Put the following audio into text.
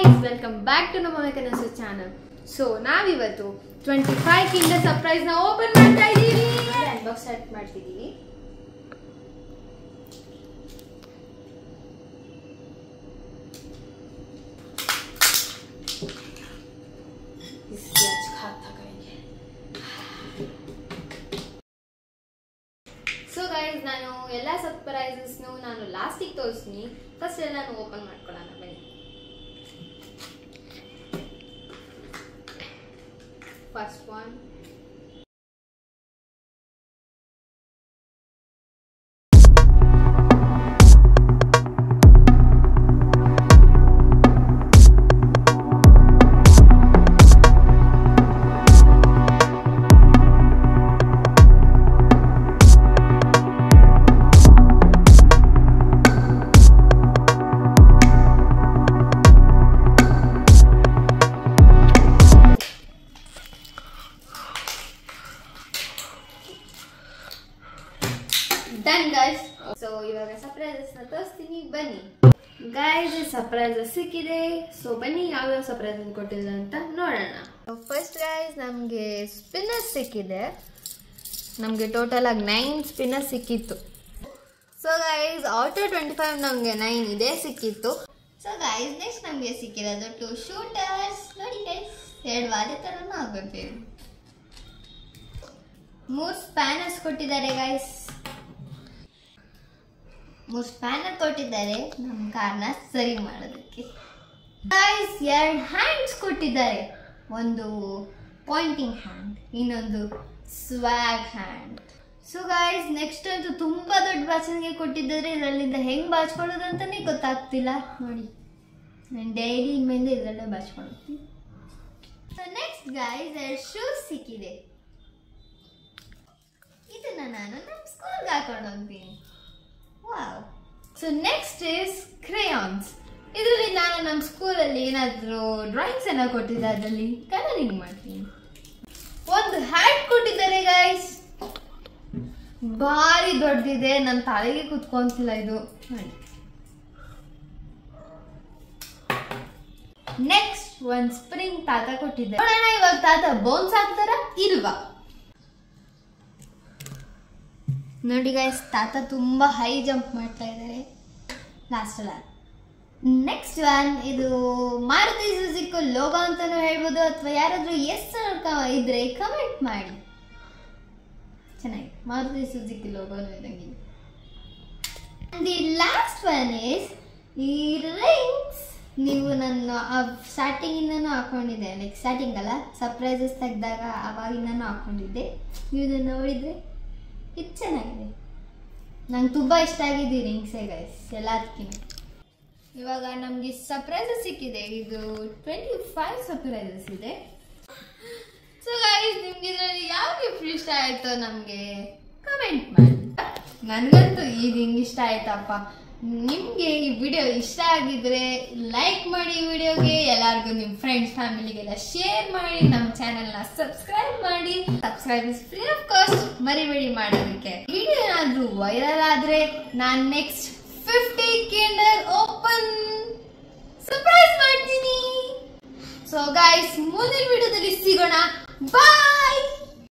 guys, welcome back to Namame Kanasu channel. So ನಾವಿವತ್ತು 25 Kinder surprise ನ open ಮಾಡ್ತಾ ಇದೀವಿ. ಅನ್ಬಾಕ್ಸ್ ಸ್ಟಾರ್ಟ್ ಮಾಡ್ತಿದೀವಿ. So guys, ನಾನು ಎಲ್ಲ ಸರ್ಪ್ರೈಸಸ್ ನಾನು ಲಾಸ್ಟಿಗೆ ತೋರಿಸ್ತೀನಿ. ಫಸ್ಟ್ ಎಲ್ಲ ನಾನು ಓಪನ್ ಮಾಡ್ಕೊಳ್ಳೋಣ ಬನ್ನಿ. First one. Done guys. So ಇವಾಗ ಸರ್ಪ್ರೈಸಸ್ ನ ತೋರಿಸ್ತೀನಿ ಬನ್ನಿ. ಗೈಸ್ ಸರ್ಪ್ರೈಸಸ್ ಸಿಕ್ಕಿದೆ. ಸೊ ಬನ್ನಿ ಯಾವ ಸರ್ಪ್ರೈಸ್ ಕೊಟ್ಟಿದ್ದಾರೆ ಅಂತ ನೋಡೋಣ. ಫಸ್ಟ್ ಗೈಸ್ ನಮಗೆ ಸ್ಪಿನ್ನರ್ ಸಿಕ್ಕಿದೆ. ನಮಗೆ ಟೋಟಲ್ ಆಗಿ 9 ಸ್ಪಿನ್ನರ್ ಸಿಕ್ಕಿತ್ತು. ಸೊ ಗೈಸ್ ಆಟೋ 25 ನಮಗೆ 9 ಇದೆ ಸಿಕ್ಕಿತ್ತು. ಸೊ ಗೈಸ್ ನೆಕ್ಸ್ಟ್ ನಮಗೆ ಸಿಕ್ಕಿರೋದು 2 ಶೂಟರ್ಸ್. ನೋಡಿ ಗೈಸ್ ಎರಡು ವಾಲೆ ತರನೂ ಆಗಬೇಕು. 3 ಸ್ಪ್ಯಾನರ್ಸ್ ಕೊಟ್ಟಿದ್ದಾರೆ ಗೈಸ್. 3 ಸ್ಪ್ಯಾನರ್ ಕೊಟ್ಟಿದ್ದಾರೆ ನಮ್ಮ ಕಾರ್ನ ಸರಿ ಮಾಡೋದಕ್ಕೆ. ಗೈಸ್ 2 ಹ್ಯಾಂಡ್ಸ್ ಕೊಟ್ಟಿದ್ದಾರೆ. ಒಂದು ಪಾಯಿಂಟಿಂಗ್ ಹ್ಯಾಂಡ್, ಇನ್ನೊಂದು ಸ್ವ್ಯಾಗ್ ಹ್ಯಾಂಡ್. ಸೊ ಗೈಸ್ ನೆಕ್ಸ್ಟ್ ಅಂತೂ ತುಂಬಾ ದೊಡ್ಡ ಬಾಚಣಿಗೆ ಕೊಟ್ಟಿದ್ದಾರೆ. ಇದರಲ್ಲಿಂದ ಹೆಂಗ್ ಬಾಚ್ಕೊಳ್ಳೋದು ಅಂತಾನೆ ಗೊತ್ತಾಗ್ತಿಲ್ಲ. ನೋಡಿ ನಾನು ಡೈಲಿ ಇನ್ಮೇಲೆ ಇದರಲ್ಲೇ ಬಾಚ್ಕೊಳ್ತೀನಿ. ಸೊ ನೆಕ್ಸ್ಟ್ ಗೈಸ್ 2 ಶೂಸ್ ಸಿಕ್ಕಿದೆ. ಇದನ್ನ ನಾನು ನಮ್ಮ ಸ್ಕೂಲ್ಗೆ ಹಾಕೊಂಡು ಹೋಗ್ತೀನಿ. Wow. So next is crayons. ಇದರಲ್ಲಿ ನಾನು ನಮ್ಮ ಸ್ಕೂಲಲ್ಲಿ ಏನಾದರೂ ಡ್ರಾಯಿಂಗ್ಸ್ ಏನೋ ಕೊಟ್ಟಿದ್ದೆ, ಅದರಲ್ಲಿ ಕಲರಿಂಗ್ ಮಾಡ್ತೀನಿ. ಒಂದು ಹ್ಯಾಟ್ ಕೊಟ್ಟಿದ್ದಾರೆ ಗೈಸ್. ಭಾರಿ ದೊಡ್ಡದಿದೆ, ನನ್ನ ತಲೆಗೆ ಕುತ್ಕೊಂತಿಲ್ಲ ಇದು. ನೋಡಿ ನೆಕ್ಸ್ಟ್ ಒಂದು ಸ್ಪ್ರಿಂಗ್ ತಾತ ಕೊಟ್ಟಿದ್ದಾರೆ. ನೋಡೋಣ ಇವಾಗ ತಾತ ಬೋನ್ಸ್ ಹಾಕ್ತಾರ ಇಲ್ವಾ. ನೋಡಿ ಗೈಸ್ ತಾತ ತುಂಬಾ ಹೈ ಜಂಪ್ ಮಾಡ್ತಾ ಇದ್ದಾರೆ ಲಾಸ್ಟ್ ಅಲ್ಲ. ನೆಕ್ಸ್ಟ್ ಒನ್ ಇದು ಮಾರುತಿ ಸುಜುಕಿ ಲೋಗೋ ಅಂತಾನು ಹೇಳ್ಬೋದು, ಅಥವಾ ಯಾರಾದ್ರೂ ಎಸ್ ಇದ್ರೆ ಕಮೆಂಟ್ ಮಾಡಿ. ಚೆನ್ನಾಗಿ ಮಾರುತಿ ಸುಜುಕಿ ಲೋಗೋನು ಇದಂಗೆ. ದಿ ಲಾಸ್ಟ್ ಒನ್ ಇಸ್ ಈ ರಿಂಗ್ಸ್. ನೀವು ನನ್ನ ಸ್ಟಾರ್ಟಿಂಗ್ ಇಂದನೂ ಹಾಕೊಂಡಿದ್ದೆ, ಲೈಕ್ ಸ್ಟಾರ್ಟಿಂಗ್ ಅಲ್ಲ ಸರ್ಪ್ರೈಸಸ್ ತೆಗ್ದಾಗ ಅವಾಗಿಂದನೂ ಹಾಕೊಂಡಿದ್ದೆ. ನೀವು ಇದನ್ನ ನೋಡಿದ್ರೆ ಇದು ಚೆನ್ನಾಗಿದೆ. ನಂಗೆ ತುಂಬ ಇಷ್ಟ ಆಗಿದೆ ರಿಂಗ್ಸೇ ಗೈಸ್ ಎಲ್ಲದಕ್ಕಿಂತ. ಇವಾಗ ನಮಗೆ ಸರ್ಪ್ರೈಸಸ್ ಸಿಕ್ಕಿದೆ. ಇದು 25 ಸರ್ಪ್ರೈಸಸ್ ಇದೆ. ಸೊ ಗೈಸ್ ನಿಮ್ಗೆ ಇದರಲ್ಲಿ ಯಾವ ಗಿಫ್ಟ್ ಇಷ್ಟ ಆಯ್ತೋ ನಮಗೆ ಕಮೆಂಟ್ ಮಾಡಿ. ನನಗಂತೂ ಈ ರಿಂಗ್ ಇಷ್ಟ ಆಯ್ತಪ್ಪ. ನಿಮಗೆ ಈ ವಿಡಿಯೋ ಇಷ್ಟ ಆಗಿದ್ರೆ ಲೈಕ್ ಮಾಡಿ ವಿಡಿಯೋಗೆ, ಎಲ್ಲರಿಗೂ ನಿಮ್ಮ ಫ್ರೆಂಡ್ಸ್ ಫ್ಯಾಮಿಲಿಗೆಲ್ಲ ಶೇರ್ ಮಾಡಿ, ನಮ್ಮ ಚಾನೆಲ್ನ ಸಬ್ಸ್ಕ್ರೈಬ್ ಮಾಡಿ. Subscribe is free of cost, ಮರಿಬೇಡಿ ಮಾಡೋದಕ್ಕೆ. ವಿಡಿಯೋ ಏನಾದರೂ ವೈರಲ್ ಆದ್ರೆ ನಾನು ನೆಕ್ಸ್ಟ್ 50 ಕಿಂಡರ್ ಓಪನ್ ಸರ್ಪ್ರೈಸ್ ಮಾಡ್ತೀನಿ. ಸೊ ಗೈಸ್ ಮುಂದಿನ ವಿಡಿಯೋದಲ್ಲಿ ಸಿಗೋಣ. ಬಾಯ್.